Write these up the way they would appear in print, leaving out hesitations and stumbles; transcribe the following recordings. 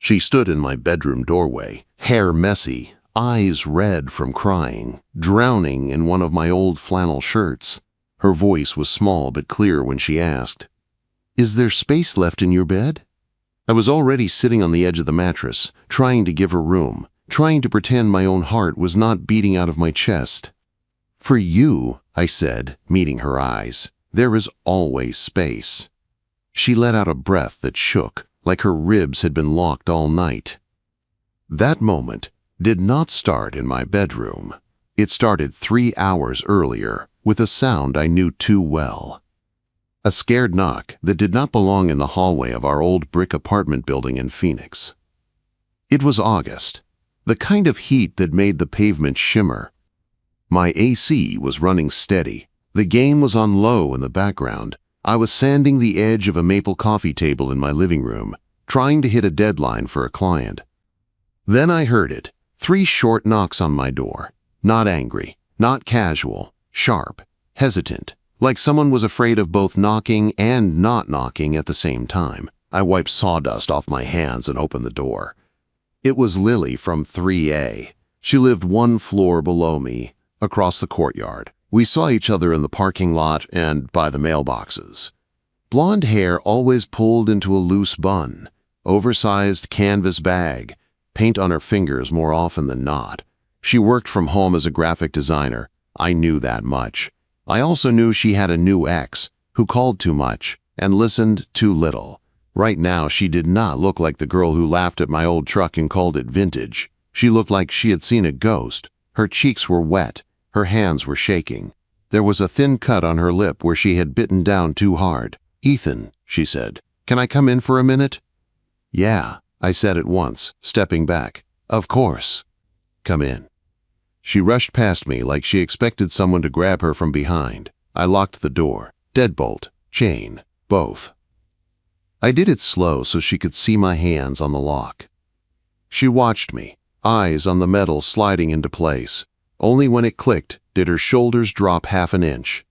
She stood in my bedroom doorway, hair messy, eyes red from crying, drowning in one of my old flannel shirts. Her voice was small but clear when she asked, "Is there space left in your bed?" I was already sitting on the edge of the mattress, trying to give her room, trying to pretend my own heart was not beating out of my chest. "For you," I said, meeting her eyes, "there is always space." She let out a breath that shook, like her ribs had been locked all night. That moment did not start in my bedroom. It started 3 hours earlier with a sound I knew too well. A scared knock that did not belong in the hallway of our old brick apartment building in Phoenix. It was August, the kind of heat that made the pavement shimmer. My AC was running steady. The game was on low in the background. I was sanding the edge of a maple coffee table in my living room, trying to hit a deadline for a client. Then I heard it. 3 short knocks on my door. Not angry, not casual, sharp, hesitant, like someone was afraid of both knocking and not knocking at the same time. I wiped sawdust off my hands and opened the door. It was Lily from 3A. She lived 1 floor below me, across the courtyard. We saw each other in the parking lot and by the mailboxes. Blonde hair always pulled into a loose bun, oversized canvas bag, paint on her fingers more often than not. She worked from home as a graphic designer. I knew that much. I also knew she had a new ex who called too much and listened too little. Right now, she did not look like the girl who laughed at my old truck and called it vintage. She looked like she had seen a ghost. Her cheeks were wet. Her hands were shaking. There was a thin cut on her lip where she had bitten down too hard. "Ethan," she said, "can I come in for a minute?" "Yeah," I said at once, stepping back. "Of course. Come in." She rushed past me like she expected someone to grab her from behind. I locked the door. Deadbolt, chain, both. I did it slow so she could see my hands on the lock. She watched me, eyes on the metal sliding into place. Only when it clicked did her shoulders drop half an inch.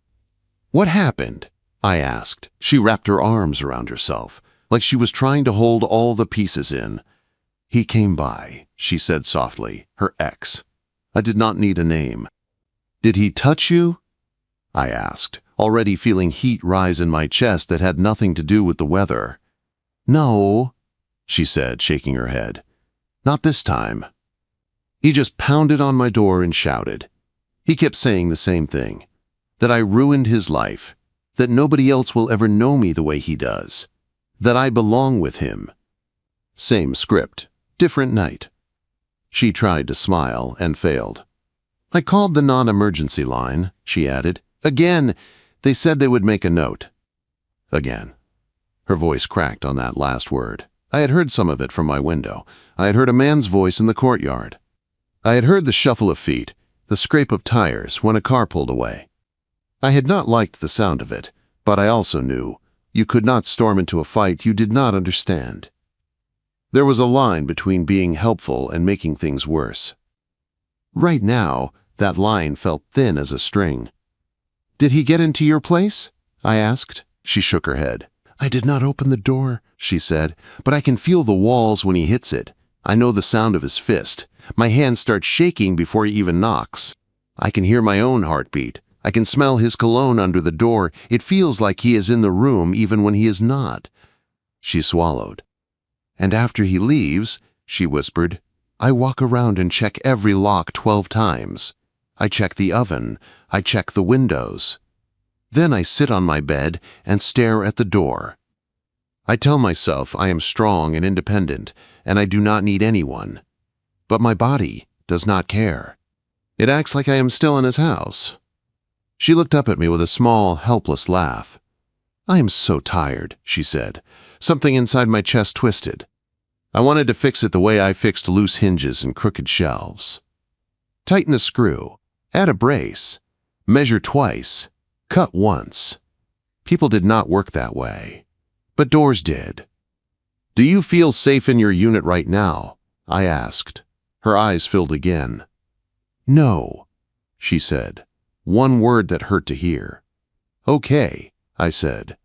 "What happened?" I asked. She wrapped her arms around herself, like she was trying to hold all the pieces in. "He came by," she said softly, "her ex. I did not need a name." "Did he touch you?" I asked, already feeling heat rise in my chest that had nothing to do with the weather. "No," she said, shaking her head. "Not this time. He just pounded on my door and shouted. He kept saying the same thing, that I ruined his life, that nobody else will ever know me the way he does, that I belong with him." Same script, different night. She tried to smile and failed. "I called the non-emergency line," she added. "Again, they said they would make a note." Again. Her voice cracked on that last word. I had heard some of it from my window. I had heard a man's voice in the courtyard. I had heard the shuffle of feet, the scrape of tires when a car pulled away. I had not liked the sound of it, but I also knew you could not storm into a fight you did not understand. There was a line between being helpful and making things worse. Right now, that line felt thin as a string. "Did he get into your place?" I asked. She shook her head. "I did not open the door," she said, "but I can feel the walls when he hits it. I know the sound of his fist. My hand starts shaking before he even knocks. I can hear my own heartbeat. I can smell his cologne under the door. It feels like he is in the room even when he is not." She swallowed. "And after he leaves," she whispered, "I walk around and check every lock 12 times. I check the oven. I check the windows. Then I sit on my bed and stare at the door. I tell myself I am strong and independent, and I do not need anyone. But my body does not care. It acts like I am still in his house." She looked up at me with a small, helpless laugh. "I am so tired," she said. Something inside my chest twisted. I wanted to fix it the way I fixed loose hinges and crooked shelves. Tighten a screw, add a brace, measure twice, cut once. People did not work that way, but doors did. "Do you feel safe in your unit right now?" I asked. Her eyes filled again. "No," she said, one word that hurt to hear. "Okay," I said.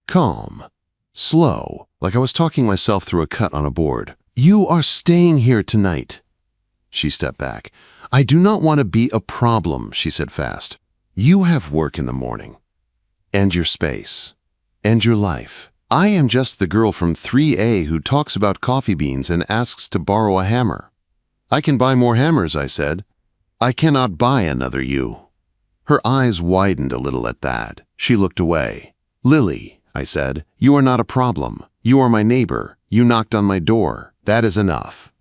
Calm, slow, like I was talking myself through a cut on a board. You are staying here tonight. She stepped back. I do not want to be a problem, she said fast. You have work in the morning. And your space. And your life. I am just the girl from 3A who talks about coffee beans and asks to borrow a hammer. I can buy more hammers, I said. I cannot buy another you. Her eyes widened a little at that. She looked away. Lily, I said, you are not a problem. You are my neighbor. You knocked on my door. That is enough.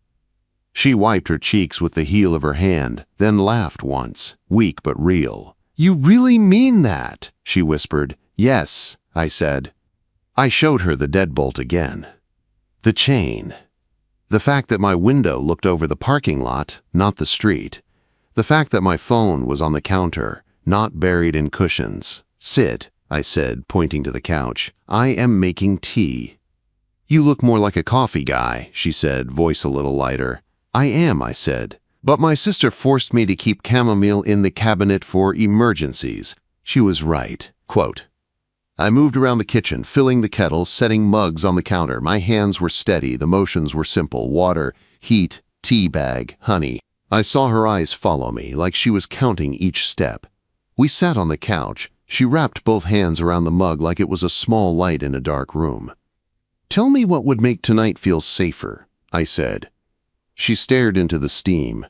She wiped her cheeks with the heel of her hand, then laughed once, weak but real. You really mean that? She whispered. Yes, I said. I showed her the deadbolt again. The chain. The fact that my window looked over the parking lot, not the street. The fact that my phone was on the counter, not buried in cushions. Sit, I said, pointing to the couch. I am making tea. You look more like a coffee guy, she said, voice a little lighter. I am, I said. But my sister forced me to keep chamomile in the cabinet for emergencies. She was right. Quote, I moved around the kitchen, filling the kettle, setting mugs on the counter. My hands were steady. The motions were simple. Water, heat, tea bag, honey. I saw her eyes follow me, like she was counting each step. We sat on the couch. She wrapped both hands around the mug like it was a small light in a dark room. Tell me what would make tonight feel safer, I said. She stared into the steam.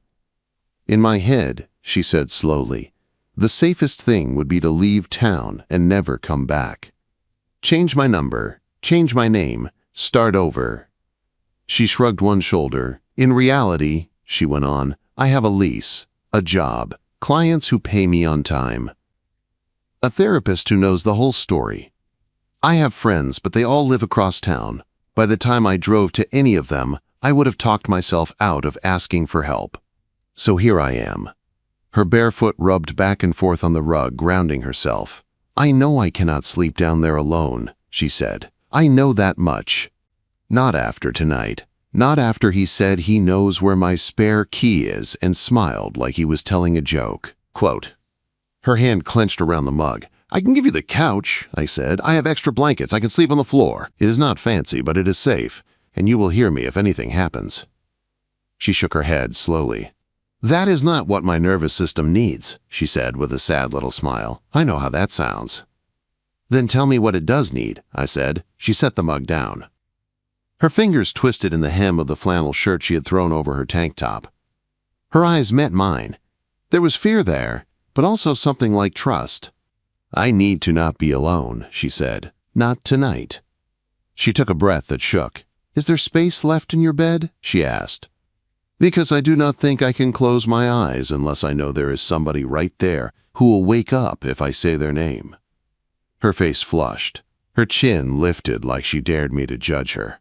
In my head, she said slowly, the safest thing would be to leave town and never come back. Change my number, change my name, start over. She shrugged one shoulder. In reality, she went on, I have a lease, a job, clients who pay me on time. A therapist who knows the whole story. I have friends, but they all live across town. By the time I drove to any of them, I would have talked myself out of asking for help. So here I am. Her bare foot rubbed back and forth on the rug, grounding herself. I know I cannot sleep down there alone, she said. I know that much. Not after tonight. Not after he said he knows where my spare key is and smiled like he was telling a joke. Quote, her hand clenched around the mug. I can give you the couch, I said. I have extra blankets. I can sleep on the floor. It is not fancy, but it is safe, and you will hear me if anything happens. She shook her head slowly. That is not what my nervous system needs, she said with a sad little smile. I know how that sounds. Then tell me what it does need, I said. She set the mug down. Her fingers twisted in the hem of the flannel shirt she had thrown over her tank top. Her eyes met mine. There was fear there, but also something like trust. I need to not be alone, she said. Not tonight. She took a breath that shook. Is there space left in your bed? She asked. Because I do not think I can close my eyes unless I know there is somebody right there who will wake up if I say their name. Her face flushed. Her chin lifted like she dared me to judge her.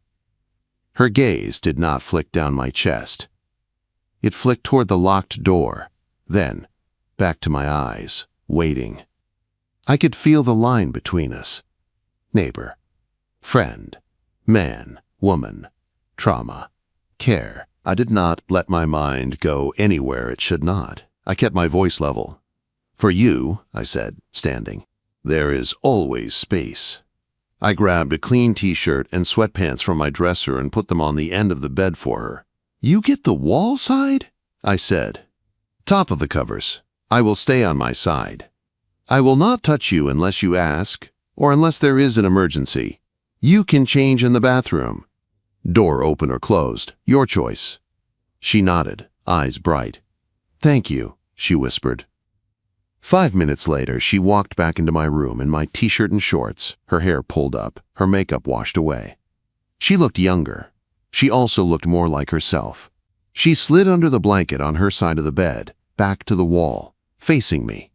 Her gaze did not flick down my chest. It flicked toward the locked door, then back to my eyes, waiting. I could feel the line between us. Neighbor, friend, man, woman, trauma, care. I did not let my mind go anywhere it should not. I kept my voice level. For you, I said, standing, there is always space. I grabbed a clean t-shirt and sweatpants from my dresser and put them on the end of the bed for her. You get the wall side? I said. Top of the covers. I will stay on my side. I will not touch you unless you ask, or unless there is an emergency. You can change in the bathroom. Door open or closed, your choice. She nodded, eyes bright. Thank you, she whispered. 5 minutes later, she walked back into my room in my t-shirt and shorts, her hair pulled up, her makeup washed away. She looked younger. She also looked more like herself. She slid under the blanket on her side of the bed, back to the wall, facing me.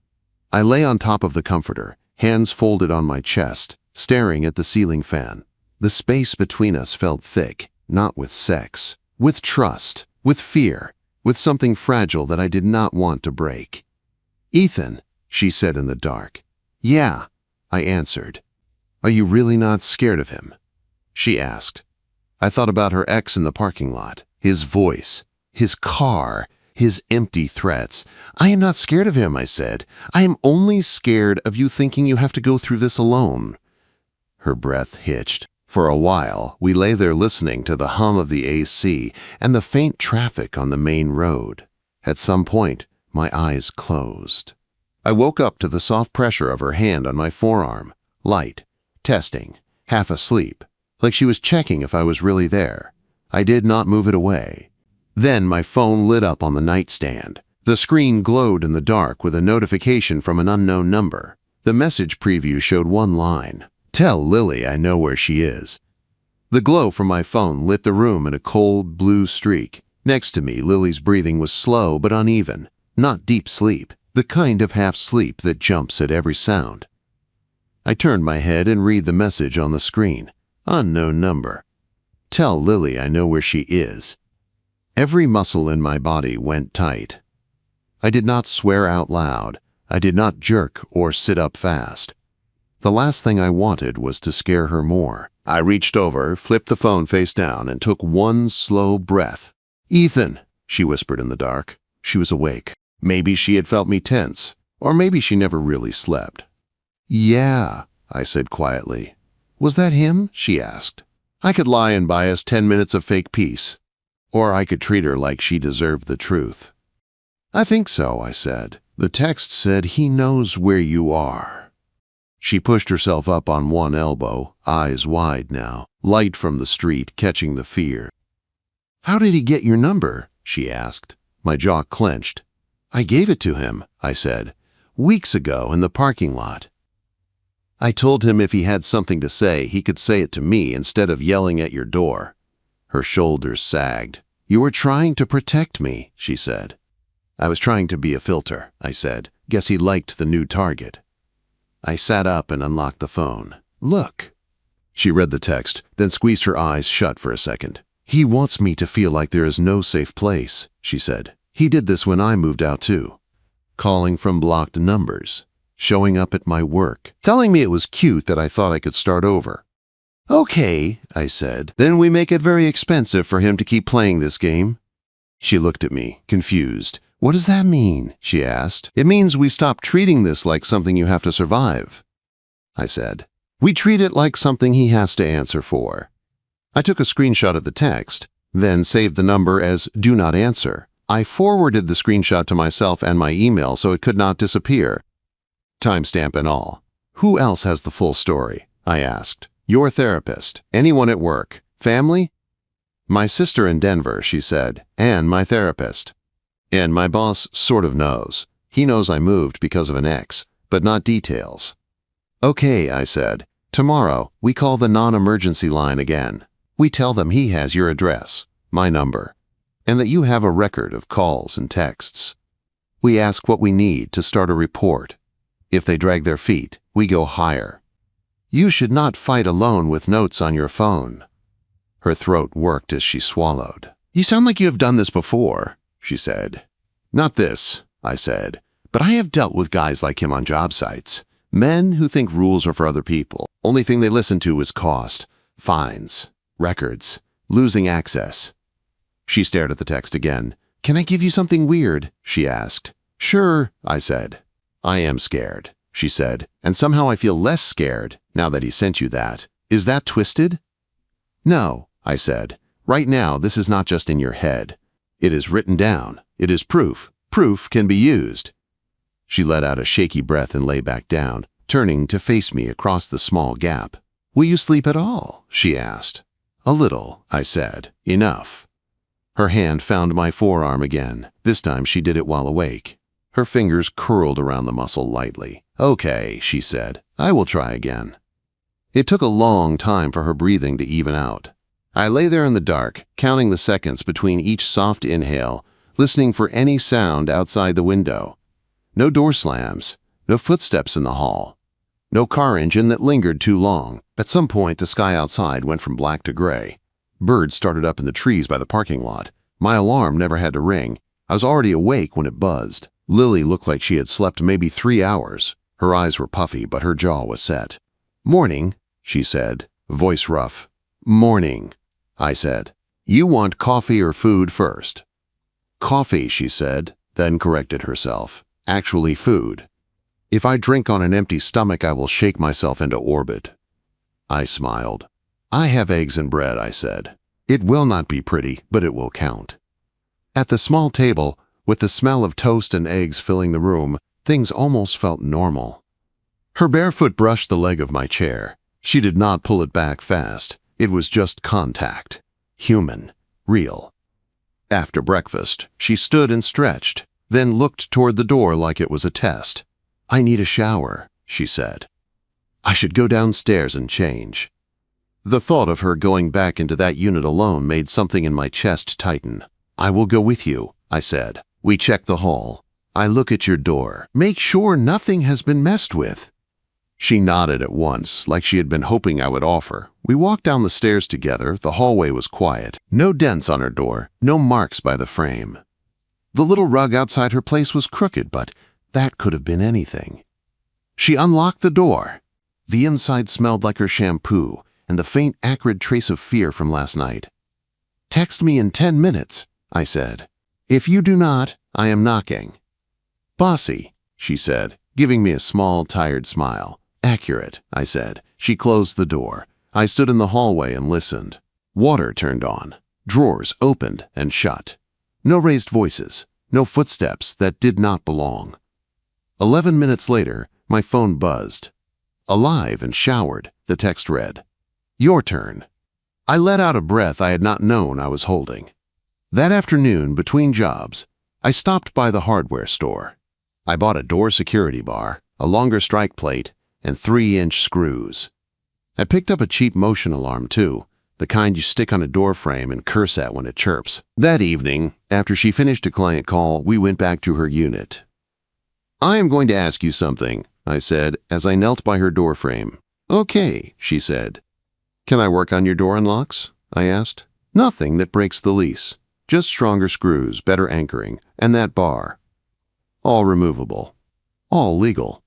I lay on top of the comforter, hands folded on my chest, staring at the ceiling fan. The space between us felt thick, not with sex, with trust, with fear, with something fragile that I did not want to break. Ethan, she said in the dark. Yeah, I answered. Are you really not scared of him? She asked. I thought about her ex in the parking lot, his voice, his car, his empty threats. I am not scared of him, I said. I am only scared of you thinking you have to go through this alone. Her breath hitched. For a while, we lay there listening to the hum of the AC and the faint traffic on the main road. At some point, my eyes closed. I woke up to the soft pressure of her hand on my forearm. Light, testing, half asleep, like she was checking if I was really there. I did not move it away. Then my phone lit up on the nightstand. The screen glowed in the dark with a notification from an unknown number. The message preview showed one line: "Tell Lily I know where she is." The glow from my phone lit the room in a cold blue streak. Next to me, Lily's breathing was slow but uneven, not deep sleep, the kind of half-sleep that jumps at every sound. I turned my head and read the message on the screen. Unknown number. Tell Lily I know where she is. Every muscle in my body went tight. I did not swear out loud. I did not jerk or sit up fast. The last thing I wanted was to scare her more. I reached over, flipped the phone face down, and took one slow breath. "Ethan," she whispered in the dark. She was awake. Maybe she had felt me tense, or maybe she never really slept. "Yeah," I said quietly. "Was that him?" she asked. I could lie and buy us 10 minutes of fake peace, or I could treat her like she deserved the truth. "I think so," I said. "The text said he knows where you are." She pushed herself up on one elbow, eyes wide now, light from the street catching the fear. "How did he get your number?" she asked. My jaw clenched. "I gave it to him," I said, "weeks ago in the parking lot. I told him if he had something to say, he could say it to me instead of yelling at your door." Her shoulders sagged. "You were trying to protect me," she said. "I was trying to be a filter," I said. "Guess he liked the new target." I sat up and unlocked the phone. "Look." She read the text, then squeezed her eyes shut for a second. "He wants me to feel like there is no safe place," she said. "He did this when I moved out too. Calling from blocked numbers. Showing up at my work. Telling me it was cute that I thought I could start over." "Okay," I said. "Then we make it very expensive for him to keep playing this game." She looked at me, confused. "What does that mean?" she asked. "It means we stop treating this like something you have to survive." I said, "We treat it like something he has to answer for." I took a screenshot of the text, then saved the number as "Do Not Answer." I forwarded the screenshot to myself and my email so it could not disappear. Timestamp and all. "Who else has the full story?" I asked. "Your therapist? Anyone at work? Family?" "My sister in Denver," she said, "and my therapist. And my boss sort of knows. He knows I moved because of an ex, but not details." "Okay," I said. "Tomorrow, we call the non-emergency line again. We tell them he has your address, my number, and that you have a record of calls and texts. We ask what we need to start a report. If they drag their feet, we go higher. You should not fight alone with notes on your phone." Her throat worked as she swallowed. "You sound like you have done this before," she said. "Not this," I said, "but I have dealt with guys like him on job sites. Men who think rules are for other people. Only thing they listen to is cost, fines, records, losing access." She stared at the text again. "Can I give you something weird?" she asked. "Sure," I said. "I am scared," she said, "and somehow I feel less scared now that he sent you that. Is that twisted?" "No," I said. "Right now, this is not just in your head. It is written down. It is proof. Proof can be used." She let out a shaky breath and lay back down, turning to face me across the small gap. "Will you sleep at all?" she asked. "A little," I said. "Enough." Her hand found my forearm again. This time she did it while awake. Her fingers curled around the muscle lightly. "Okay," she said. "I will try again." It took a long time for her breathing to even out. I lay there in the dark, counting the seconds between each soft inhale, listening for any sound outside the window. No door slams, no footsteps in the hall, no car engine that lingered too long. At some point, the sky outside went from black to gray. Birds started up in the trees by the parking lot. My alarm never had to ring. I was already awake when it buzzed. Lily looked like she had slept maybe 3 hours. Her eyes were puffy, but her jaw was set. "Morning," she said, voice rough. "Morning," I said. "You want coffee or food first?" "Coffee," she said, then corrected herself. "Actually food. If I drink on an empty stomach, I will shake myself into orbit." I smiled. I have eggs and bread, I said. It will not be pretty, but it will count. At the small table, with the smell of toast and eggs filling the room, things almost felt normal. Her bare foot brushed the leg of my chair. She did not pull it back fast. It was just contact. Human. Real. After breakfast, she stood and stretched, then looked toward the door like it was a test. I need a shower, she said. I should go downstairs and change. The thought of her going back into that unit alone made something in my chest tighten. I will go with you, I said. We checked the hall. I look at your door. Make sure nothing has been messed with. She nodded at once, like she had been hoping I would offer. We walked down the stairs together. The hallway was quiet. No dents on her door, no marks by the frame. The little rug outside her place was crooked, but that could have been anything. She unlocked the door. The inside smelled like her shampoo and the faint acrid trace of fear from last night. Text me in 10 minutes, I said. If you do not, I am knocking. Bossy, she said, giving me a small, tired smile. Accurate, I said. She closed the door. I stood in the hallway and listened. Water turned on. Drawers opened and shut. No raised voices. No footsteps that did not belong. 11 minutes later, my phone buzzed. Alive and showered, the text read. Your turn. I let out a breath I had not known I was holding. That afternoon, between jobs, I stopped by the hardware store. I bought a door security bar, a longer strike plate, and 3-inch screws. I picked up a cheap motion alarm too, the kind you stick on a door frame and curse at when it chirps. That evening, after she finished a client call, we went back to her unit. I am going to ask you something, I said as I knelt by her door frame. Okay, she said. Can I work on your door unlocks? I asked. Nothing that breaks the lease. Just stronger screws, better anchoring, and that bar. All removable. All legal.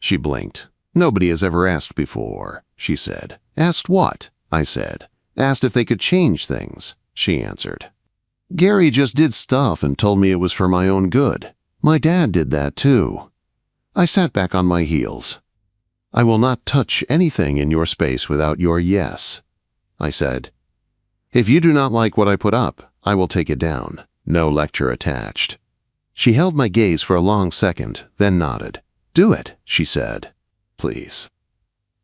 She blinked. Nobody has ever asked before, she said. Asked what? I said. Asked if they could change things, she answered. Gary just did stuff and told me it was for my own good. My dad did that too. I sat back on my heels. I will not touch anything in your space without your yes, I said. If you do not like what I put up, I will take it down. No lecture attached. She held my gaze for a long second, then nodded. Do it, she said. Please.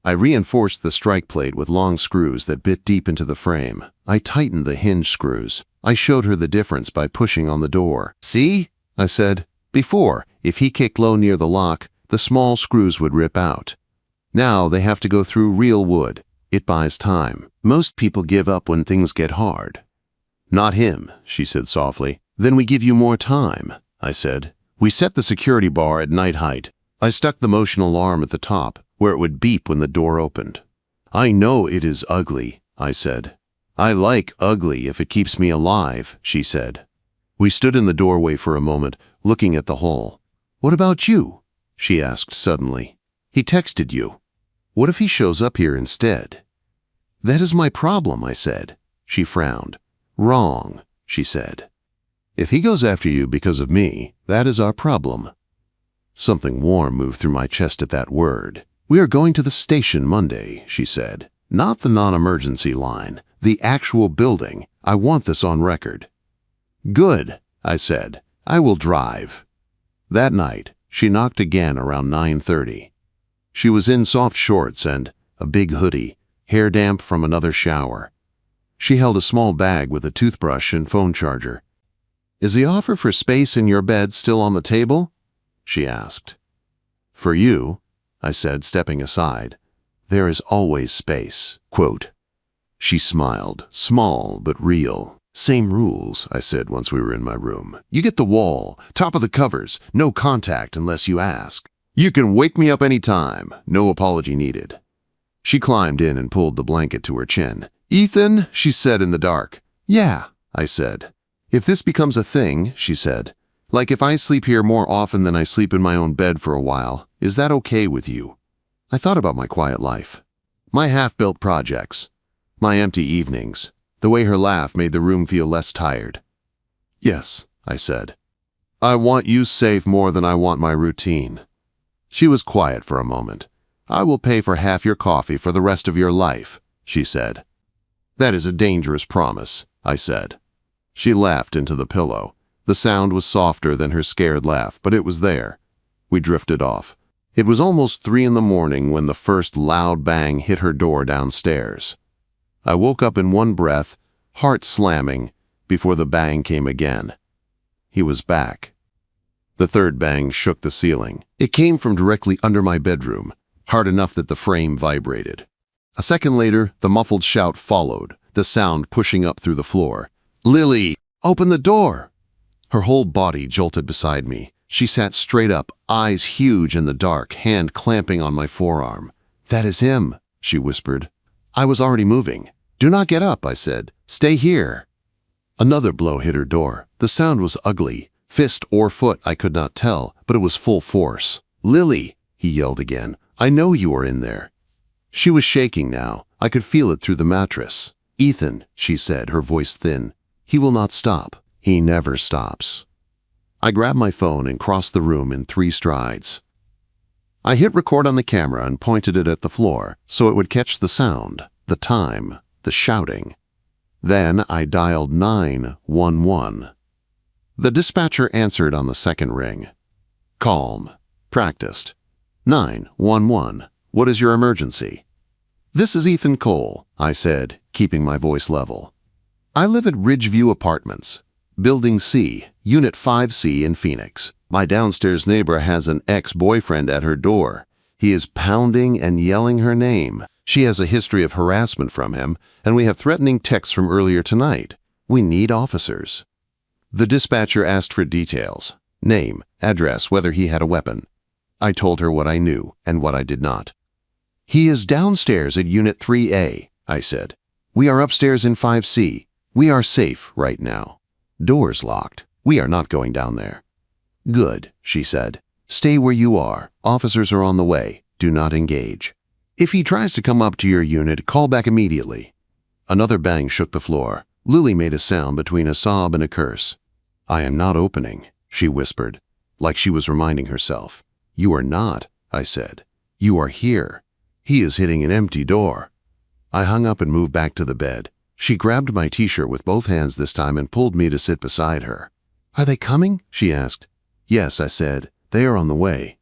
I reinforced the strike plate with long screws that bit deep into the frame. I tightened the hinge screws. I showed her the difference by pushing on the door. See? I said. Before, if he kicked low near the lock, the small screws would rip out. Now they have to go through real wood. It buys time. Most people give up when things get hard. Not him, she said softly. Then we give you more time, I said. We set the security bar at night height. I stuck the motion alarm at the top, where it would beep when the door opened. I know it is ugly, I said. I like ugly if it keeps me alive, she said. We stood in the doorway for a moment, looking at the hall. What about you? She asked suddenly. He texted you. What if he shows up here instead? That is my problem, I said. She frowned. Wrong, she said. If he goes after you because of me, that is our problem. Something warm moved through my chest at that word. We are going to the station Monday, she said. Not the non-emergency line, the actual building. I want this on record. Good, I said. I will drive. That night, she knocked again around 9:30. She was in soft shorts and a big hoodie, hair damp from another shower. She held a small bag with a toothbrush and phone charger. Is the offer for space in your bed still on the table? She asked. For you, I said, stepping aside, there is always space. Quote. She smiled, small but real. Same rules, I said once we were in my room. You get the wall, top of the covers, no contact unless you ask. You can wake me up any time, no apology needed. She climbed in and pulled the blanket to her chin. Ethan, she said in the dark. Yeah, I said. If this becomes a thing, she said, like if I sleep here more often than I sleep in my own bed for a while, is that okay with you? I thought about my quiet life, my half-built projects, my empty evenings, the way her laugh made the room feel less tired. Yes, I said. I want you safe more than I want my routine. She was quiet for a moment. I will pay for half your coffee for the rest of your life, she said. That is a dangerous promise, I said. She laughed into the pillow. The sound was softer than her scared laugh, but it was there. We drifted off. It was almost 3 in the morning when the first loud bang hit her door downstairs. I woke up in one breath, heart slamming, before the bang came again. He was back. The third bang shook the ceiling. It came from directly under my bedroom, hard enough that the frame vibrated. A second later, the muffled shout followed, the sound pushing up through the floor. "Lily, open the door!" Her whole body jolted beside me. She sat straight up, eyes huge in the dark, hand clamping on my forearm. "That is him," she whispered. I was already moving. "Do not get up," I said. "Stay here." Another blow hit her door. The sound was ugly. Fist or foot, I could not tell, but it was full force. "Lily," he yelled again. "I know you are in there." She was shaking now. I could feel it through the mattress. "Ethan," she said, her voice thin. "He will not stop. He never stops." I grabbed my phone and crossed the room in 3 strides. I hit record on the camera and pointed it at the floor so it would catch the sound, the time, the shouting. Then I dialed 911. The dispatcher answered on the second ring. Calm, practiced. 911, what is your emergency? "This is Ethan Cole," I said, keeping my voice level. "I live at Ridgeview Apartments, Building C, Unit 5C in Phoenix. My downstairs neighbor has an ex-boyfriend at her door. He is pounding and yelling her name. She has a history of harassment from him, and we have threatening texts from earlier tonight. We need officers." The dispatcher asked for details, name, address, whether he had a weapon. I told her what I knew and what I did not. "He is downstairs at Unit 3A, I said. "We are upstairs in 5C. We are safe right now. Doors locked. We are not going down there." "Good," she said. "Stay where you are. Officers are on the way. Do not engage. If he tries to come up to your unit, call back immediately." Another bang shook the floor. Lily made a sound between a sob and a curse. "I am not opening," she whispered, like she was reminding herself. "You are not," I said. "You are here. He is hitting an empty door." I hung up and moved back to the bed. She grabbed my t-shirt with both hands this time and pulled me to sit beside her. "Are they coming?" she asked. "Yes," I said. "They are on the way."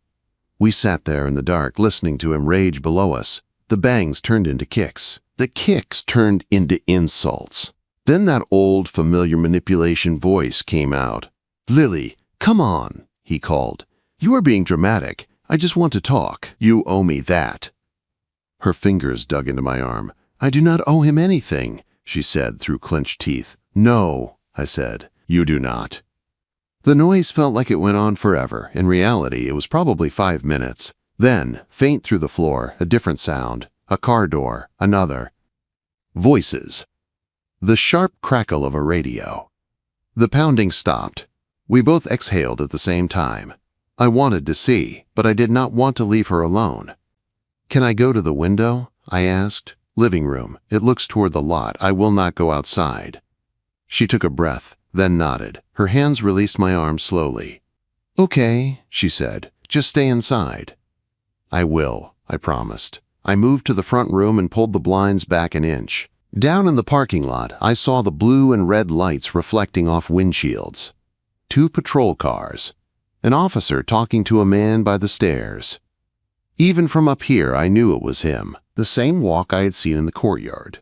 We sat there in the dark, listening to him rage below us. The bangs turned into kicks. The kicks turned into insults. Then that old, familiar manipulation voice came out. "Lily, come on," he called. "You are being dramatic. I just want to talk. You owe me that." Her fingers dug into my arm. "I do not owe him anything," she said through clenched teeth. "No," I said. "You do not." The noise felt like it went on forever. In reality, it was probably 5 minutes. Then, faint through the floor, a different sound. A car door. Another. Voices. The sharp crackle of a radio. The pounding stopped. We both exhaled at the same time. I wanted to see, but I did not want to leave her alone. "Can I go to the window?" I asked. "Living room. It looks toward the lot. I will not go outside." She took a breath, then nodded. Her hands released my arm slowly. "Okay," she said. "Just stay inside." "I will," I promised. I moved to the front room and pulled the blinds back an inch. Down in the parking lot, I saw the blue and red lights reflecting off windshields. 2 patrol cars. An officer talking to a man by the stairs. Even from up here, I knew it was him. The same walk I had seen in the courtyard.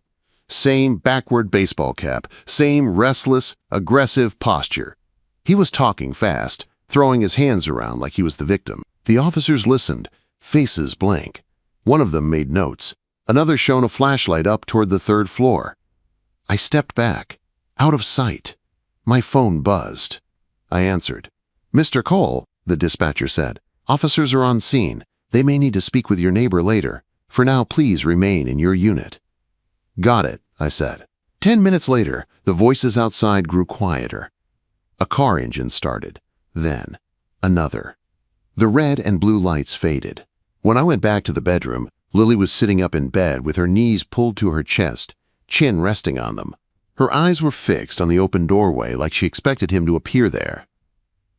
Same backward baseball cap. Same restless, aggressive posture. He was talking fast, throwing his hands around like he was the victim. The officers listened, faces blank. One of them made notes. Another shone a flashlight up toward the 3rd floor. I stepped back, out of sight. My phone buzzed. I answered. "Mr. Cole," the dispatcher said. "Officers are on scene. They may need to speak with your neighbor later. For now, please remain in your unit." "Got it," I said. 10 minutes later, the voices outside grew quieter. A car engine started. Then, another. The red and blue lights faded. When I went back to the bedroom, Lily was sitting up in bed with her knees pulled to her chest, chin resting on them. Her eyes were fixed on the open doorway like she expected him to appear there.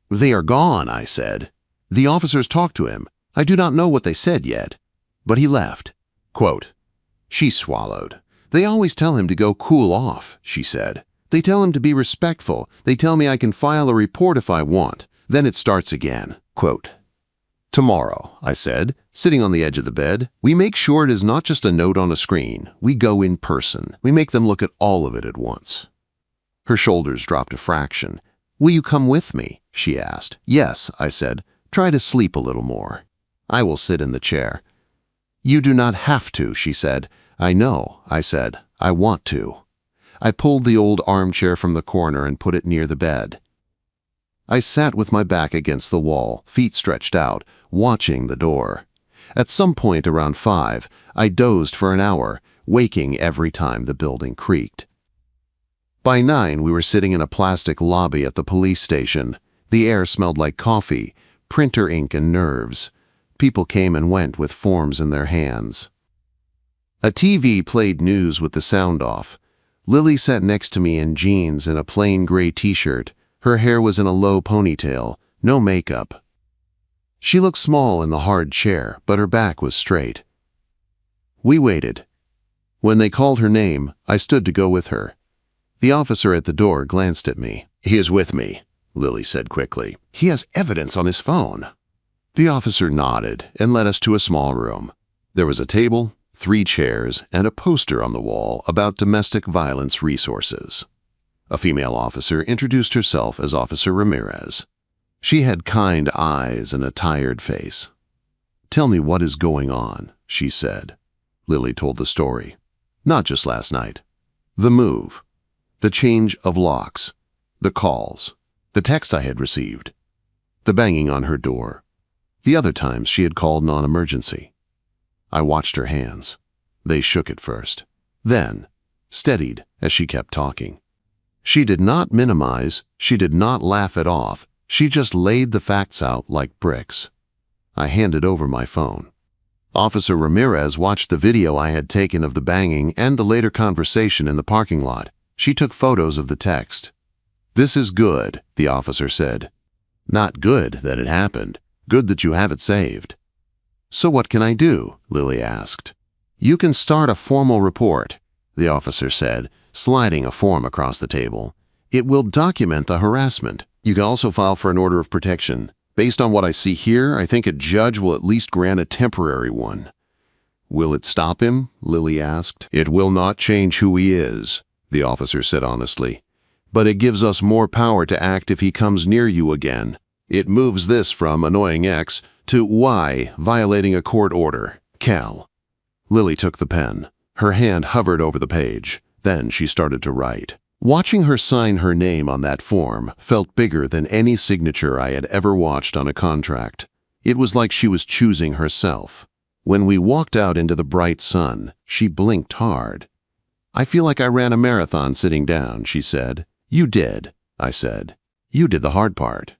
"They are gone," I said. "The officers talked to him. I do not know what they said yet. But he left." Quote, "She swallowed. They always tell him to go cool off, she said. They tell him to be respectful. They tell me I can file a report if I want. Then it starts again. Quote, "Tomorrow," I said, sitting on the edge of the bed, "we make sure it is not just a note on a screen. We go in person. We make them look at all of it at once." Her shoulders dropped a fraction. "Will you come with me?" she asked. "Yes," I said. "Try to sleep a little more. I will sit in the chair." "You do not have to," she said. "I know," I said. "I want to." I pulled the old armchair from the corner and put it near the bed. I sat with my back against the wall, feet stretched out, watching the door. At some point around 5, I dozed for an hour, waking every time the building creaked. By 9, we were sitting in a plastic lobby at the police station. The air smelled like coffee, printer ink and nerves. People came and went with forms in their hands. A TV played news with the sound off. Lily sat next to me in jeans and a plain gray t-shirt. Her hair was in a low ponytail, no makeup. She looked small in the hard chair, but her back was straight. We waited. When they called her name, I stood to go with her. The officer at the door glanced at me. "He is with me," Lily said quickly. "He has evidence on his phone." The officer nodded and led us to a small room. There was a table, 3 chairs, and a poster on the wall about domestic violence resources. A female officer introduced herself as Officer Ramirez. She had kind eyes and a tired face. "Tell me what is going on," she said. Lily told the story. Not just last night. The move. The change of locks. The calls. The text I had received. The banging on her door. The other times she had called non-emergency. I watched her hands. They shook at first. Then, steadied as she kept talking. She did not minimize, she did not laugh it off, she just laid the facts out like bricks. I handed over my phone. Officer Ramirez watched the video I had taken of the banging and the later conversation in the parking lot. She took photos of the text. "This is good," the officer said. "Not good that it happened. Good that you have it saved." "So what can I do?" Lily asked. "You can start a formal report," the officer said, sliding a form across the table. "It will document the harassment. You can also file for an order of protection. Based on what I see here, I think a judge will at least grant a temporary one." "Will it stop him?" Lily asked. "It will not change who he is," the officer said honestly. "But it gives us more power to act if he comes near you again. It moves this from annoying X to Y, violating a court order. Cal." Lily took the pen. Her hand hovered over the page. Then she started to write. Watching her sign her name on that form felt bigger than any signature I had ever watched on a contract. It was like she was choosing herself. When we walked out into the bright sun, she blinked hard. "I feel like I ran a marathon sitting down," she said. "You did," I said. "You did the hard part."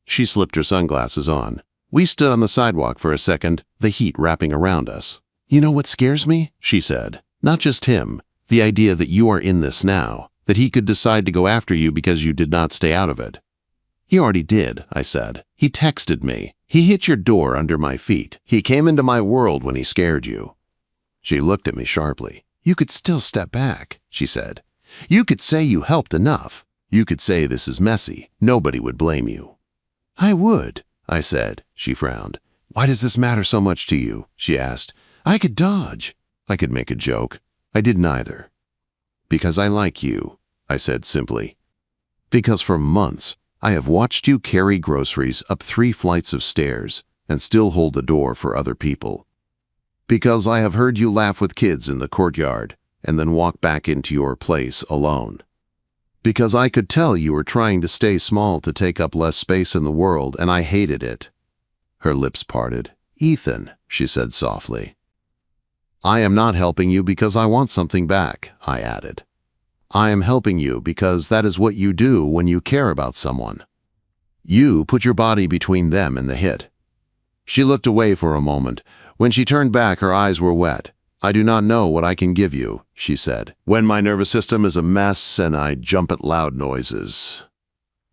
She slipped her sunglasses on. We stood on the sidewalk for a second, the heat wrapping around us. "You know what scares me?" she said. "Not just him. The idea that you are in this now, that he could decide to go after you because you did not stay out of it." "He already did," I said. "He texted me. He hit your door under my feet. He came into my world when he scared you." She looked at me sharply. "You could still step back," she said. "You could say you helped enough. You could say this is messy. Nobody would blame you." "I would," I said. She frowned. "Why does this matter so much to you?" she asked. "I could dodge." I could make a joke. I did neither. "Because I like you," I said simply. "Because for months I have watched you carry groceries up 3 flights of stairs and still hold the door for other people. Because I have heard you laugh with kids in the courtyard and then walk back into your place alone. Because I could tell you were trying to stay small to take up less space in the world, and I hated it." Her lips parted. "Ethan," she said softly. "I am not helping you because I want something back," I added. "I am helping you because that is what you do when you care about someone. You put your body between them and the hit." She looked away for a moment. When she turned back, her eyes were wet. "I do not know what I can give you," she said. "When my nervous system is a mess and I jump at loud noises.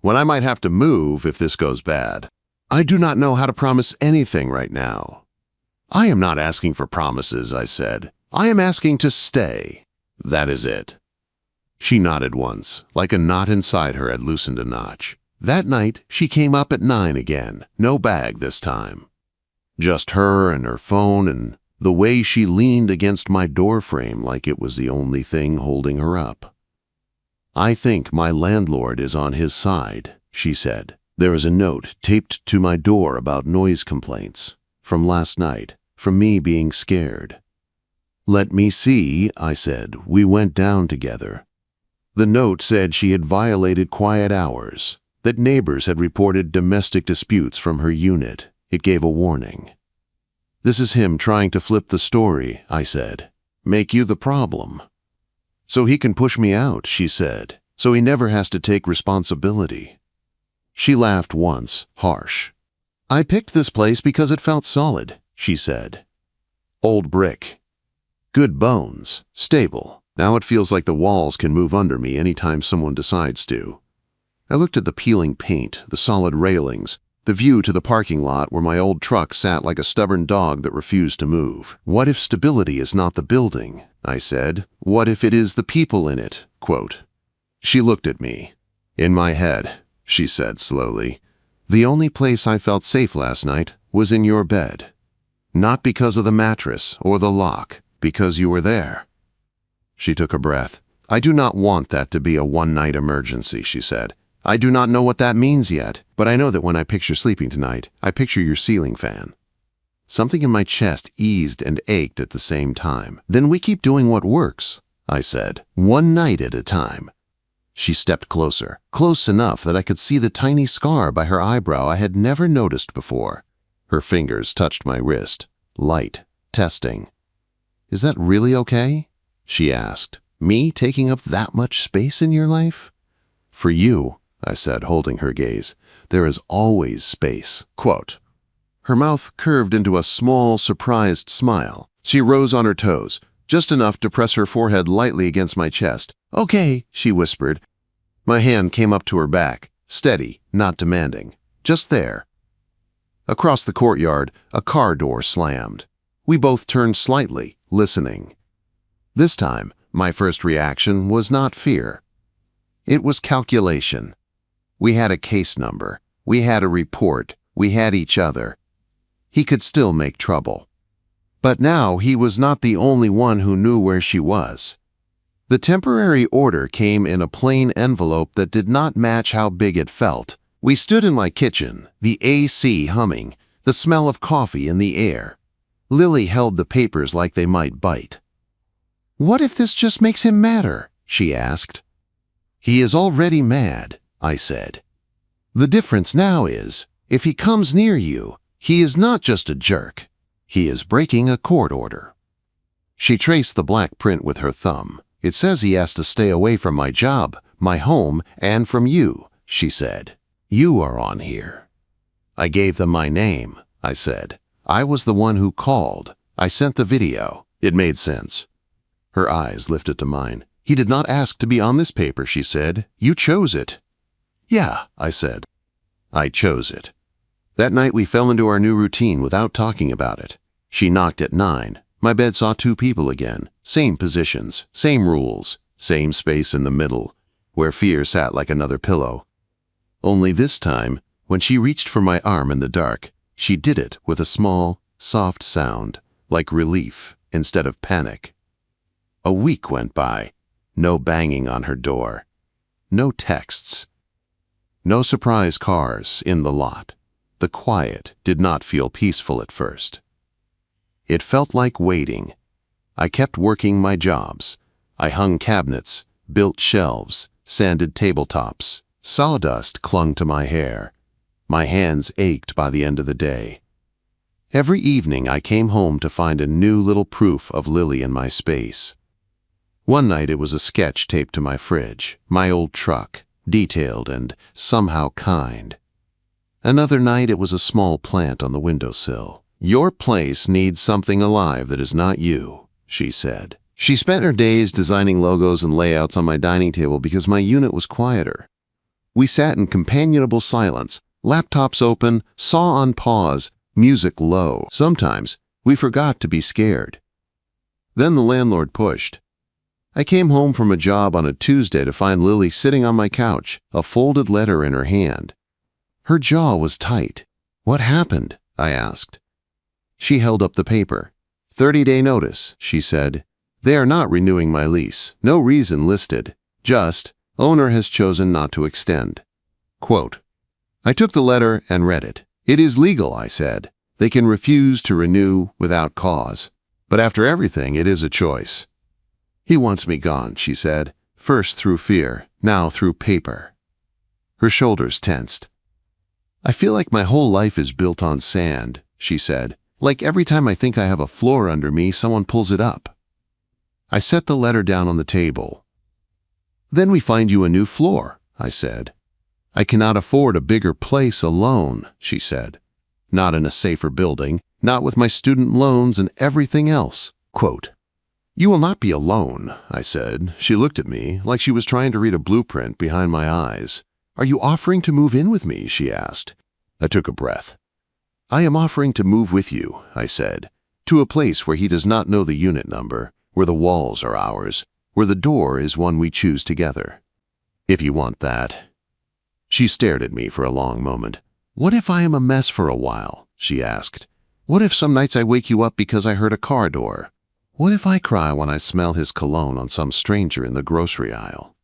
When I might have to move if this goes bad. I do not know how to promise anything right now." "I am not asking for promises," I said. "I am asking to stay." That is it." She nodded once, like a knot inside her had loosened a notch. That night, she came up at 9 again, no bag this time. Just her and her phone and the way she leaned against my doorframe like it was the only thing holding her up. "I think my landlord is on his side," she said. "There is a note taped to my door about noise complaints. From last night, from me being scared." "Let me see," I said. We went down together. The note said she had violated quiet hours, that neighbors had reported domestic disputes from her unit. It gave a warning. "This is him trying to flip the story," I said. "Make you the problem. So he can push me out," she said, "so he never has to take responsibility." She laughed once, harsh. "I picked this place because it felt solid," she said. "Old brick. Good bones. Stable. Now it feels like the walls can move under me anytime someone decides to." I looked at the peeling paint, the solid railings, the view to the parking lot where my old truck sat like a stubborn dog that refused to move. "What if stability is not the building?" I said. "What if it is the people in it?" Quote. She looked at me. "In my head," she said slowly, "the only place I felt safe last night was in your bed. Not because of the mattress or the lock, because you were there." She took a breath. "I do not want that to be a one-night emergency," she said. "I do not know what that means yet, but I know that when I picture sleeping tonight, I picture your ceiling fan." Something in my chest eased and ached at the same time. "Then we keep doing what works," I said, "one night at a time." She stepped closer, close enough that I could see the tiny scar by her eyebrow I had never noticed before. Her fingers touched my wrist, light, testing. "Is that really okay?" she asked. "Me taking up that much space in your life?" "For you," I said, holding her gaze, "there is always space." Quote. Her mouth curved into a small, surprised smile. She rose on her toes, just enough to press her forehead lightly against my chest. "Okay," she whispered. My hand came up to her back, steady, not demanding. Just there. Across the courtyard, a car door slammed. We both turned slightly, listening. This time, my first reaction was not fear. It was calculation. We had a case number. We had a report. We had each other. He could still make trouble. But now he was not the only one who knew where she was. The temporary order came in a plain envelope that did not match how big it felt. We stood in my kitchen, the AC humming, the smell of coffee in the air. Lily held the papers like they might bite. "What if this just makes him madder?" she asked. "He is already mad," I said. "The difference now is, if he comes near you, he is not just a jerk. He is breaking a court order." She traced the black print with her thumb. "It says he has to stay away from my job, my home, and from you," she said. "You are on here." "I gave them my name," I said. "I was the one who called. I sent the video." It made sense. Her eyes lifted to mine. "He did not ask to be on this paper," she said. "You chose it." "Yeah," I said. "I chose it." That night we fell into our new routine without talking about it. She knocked at 9. My bed saw 2 people again. Same positions, same rules, same space in the middle, where fear sat like another pillow. Only this time, when she reached for my arm in the dark, she did it with a small, soft sound, like relief instead of panic. A week went by. No banging on her door. No texts. No surprise cars in the lot. The quiet did not feel peaceful at first. It felt like waiting. I kept working my jobs. I hung cabinets, built shelves, sanded tabletops. Sawdust clung to my hair. My hands ached by the end of the day. Every evening I came home to find a new little proof of Lily in my space. One night it was a sketch taped to my fridge, my old truck, detailed and somehow kind. Another night it was a small plant on the windowsill. "Your place needs something alive that is not you," she said. She spent her days designing logos and layouts on my dining table because my unit was quieter. We sat in companionable silence, laptops open, saw on pause, music low. Sometimes we forgot to be scared. Then the landlord pushed. I came home from a job on a Tuesday to find Lily sitting on my couch, a folded letter in her hand. Her jaw was tight. "What happened?" I asked. She held up the paper. 30-day notice, she said. "They are not renewing my lease. No reason listed. Just, owner has chosen not to extend." Quote. I took the letter and read it. "It is legal," I said. "They can refuse to renew without cause. But after everything, it is a choice." "He wants me gone," she said, first through fear, now through paper. Her shoulders tensed. "I feel like my whole life is built on sand," she said. "Like every time I think I have a floor under me, someone pulls it up." I set the letter down on the table. "Then we find you a new floor," I said. "I cannot afford a bigger place alone," she said. "Not in a safer building, not with my student loans and everything else." Quote. "You will not be alone," I said. She looked at me like she was trying to read a blueprint behind my eyes. "Are you offering to move in with me?" she asked. I took a breath. "I am offering to move with you," I said, "to a place where he does not know the unit number, where the walls are ours, where the door is one we choose together. If you want that." She stared at me for a long moment. "What if I am a mess for a while?" she asked. "What if some nights I wake you up because I heard a car door? What if I cry when I smell his cologne on some stranger in the grocery aisle?"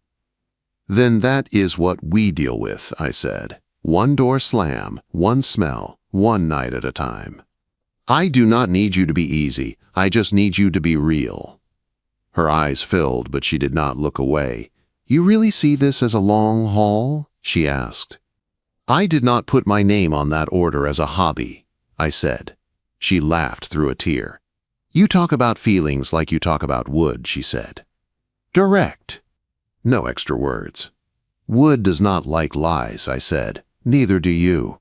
"Then that is what we deal with," I said. "One door slam, one smell, one night at a time. I do not need you to be easy. I just need you to be real." Her eyes filled, but she did not look away. "You really see this as a long haul?" she asked. "I did not put my name on that order as a hobby," I said. She laughed through a tear. "You talk about feelings like you talk about wood," she said. "Direct. No extra words." "Wood does not like lies," I said. "Neither do you."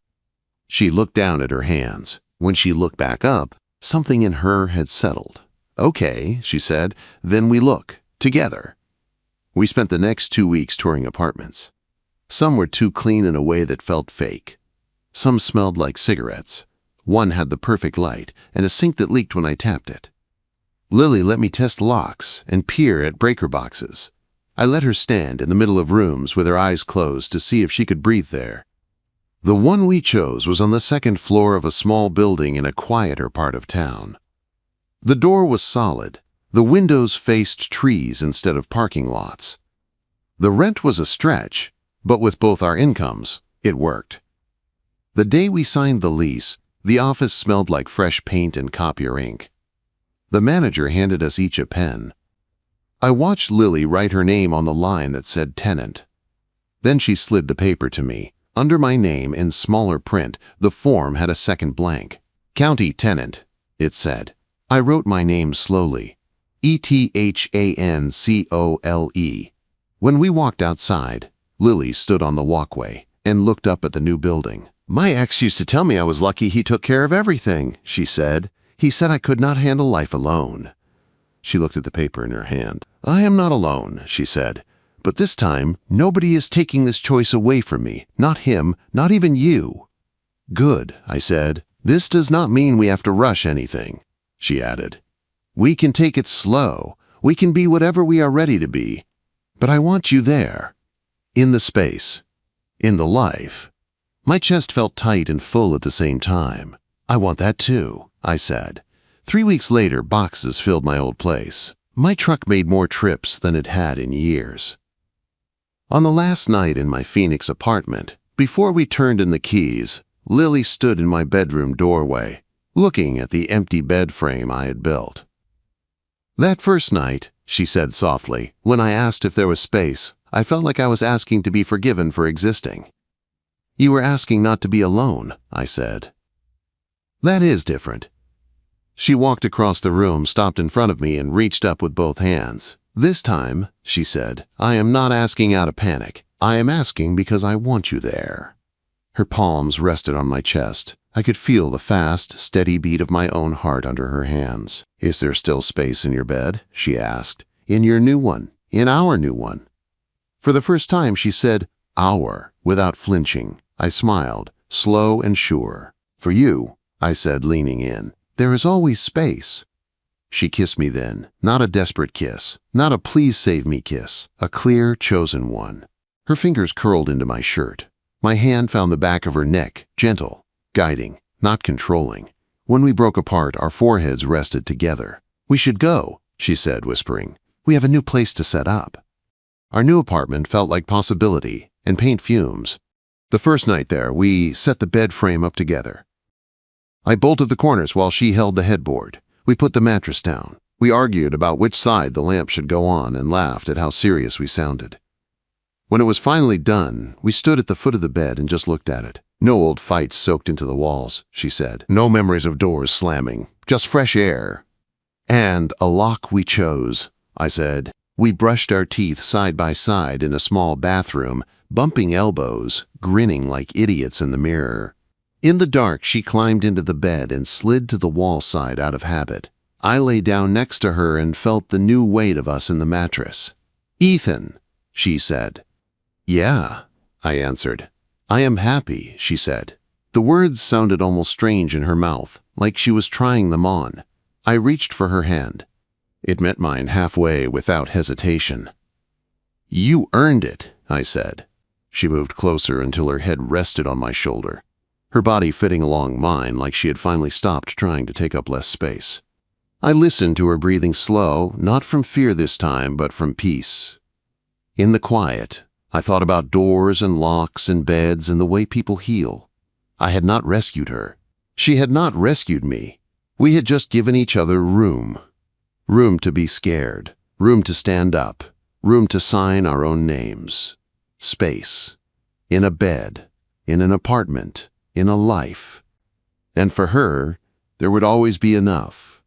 She looked down at her hands. When she looked back up, something in her had settled. "Okay," she said, "then we look. Together." We spent the next 2 weeks touring apartments. Some were too clean in a way that felt fake. Some smelled like cigarettes. One had the perfect light and a sink that leaked when I tapped it. Lily let me test locks and peer at breaker boxes. I let her stand in the middle of rooms with her eyes closed to see if she could breathe there. The one we chose was on the second floor of a small building in a quieter part of town. The door was solid. The windows faced trees instead of parking lots. The rent was a stretch, but with both our incomes, it worked. The day we signed the lease, the office smelled like fresh paint and copier ink. The manager handed us each a pen. I watched Lily write her name on the line that said tenant. Then she slid the paper to me. Under my name, in smaller print, the form had a second blank. "County tenant," it said. I wrote my name slowly. ETHANCOLE. When we walked outside, Lily stood on the walkway and looked up at the new building. "My ex used to tell me I was lucky he took care of everything," she said. "He said I could not handle life alone." She looked at the paper in her hand. "I am not alone," she said. "But this time, nobody is taking this choice away from me. Not him, not even you." "Good," I said. "This does not mean we have to rush anything," she added. "We can take it slow. We can be whatever we are ready to be. But I want you there. In the space. In the life." My chest felt tight and full at the same time. "I want that too," I said. 3 weeks later, boxes filled my old place. My truck made more trips than it had in years. On the last night in my Phoenix apartment, before we turned in the keys, Lily stood in my bedroom doorway, looking at the empty bed frame I had built. "That first night," she said softly, "when I asked if there was space, I felt like I was asking to be forgiven for existing." "You were asking not to be alone," I said. "That is different." She walked across the room, stopped in front of me, and reached up with both hands. "This time," she said, "I am not asking out of panic. I am asking because I want you there." Her palms rested on my chest. I could feel the fast, steady beat of my own heart under her hands. "Is there still space in your bed?" she asked. "In your new one? In our new one?" For the first time she said, "our," without flinching. I smiled, slow and sure. "For you," I said, leaning in, "there is always space." She kissed me then, not a desperate kiss, not a please save me kiss, a clear, chosen one. Her fingers curled into my shirt. My hand found the back of her neck, gentle, guiding, not controlling. When we broke apart, our foreheads rested together. "We should go," she said, whispering. "We have a new place to set up." Our new apartment felt like possibility and paint fumes. The first night there, we set the bed frame up together. I bolted the corners while she held the headboard. We put the mattress down. We argued about which side the lamp should go on and laughed at how serious we sounded. When it was finally done, we stood at the foot of the bed and just looked at it. "No old fights soaked into the walls," she said. "No memories of doors slamming. Just fresh air." "And a lock we chose," I said. We brushed our teeth side by side in a small bathroom, bumping elbows, grinning like idiots in the mirror. In the dark, she climbed into the bed and slid to the wall side out of habit. I lay down next to her and felt the new weight of us in the mattress. "Ethan," she said. "Yeah," I answered. "I am happy," she said. The words sounded almost strange in her mouth, like she was trying them on. I reached for her hand. It met mine halfway without hesitation. "You earned it," I said. She moved closer until her head rested on my shoulder, her body fitting along mine like she had finally stopped trying to take up less space. I listened to her breathing slow, not from fear this time, but from peace. In the quiet, I thought about doors and locks and beds and the way people heal. I had not rescued her. She had not rescued me. We had just given each other room. Room to be scared, room to stand up, room to sign our own names. Space. In a bed, in an apartment, in a life. And for her, there would always be enough.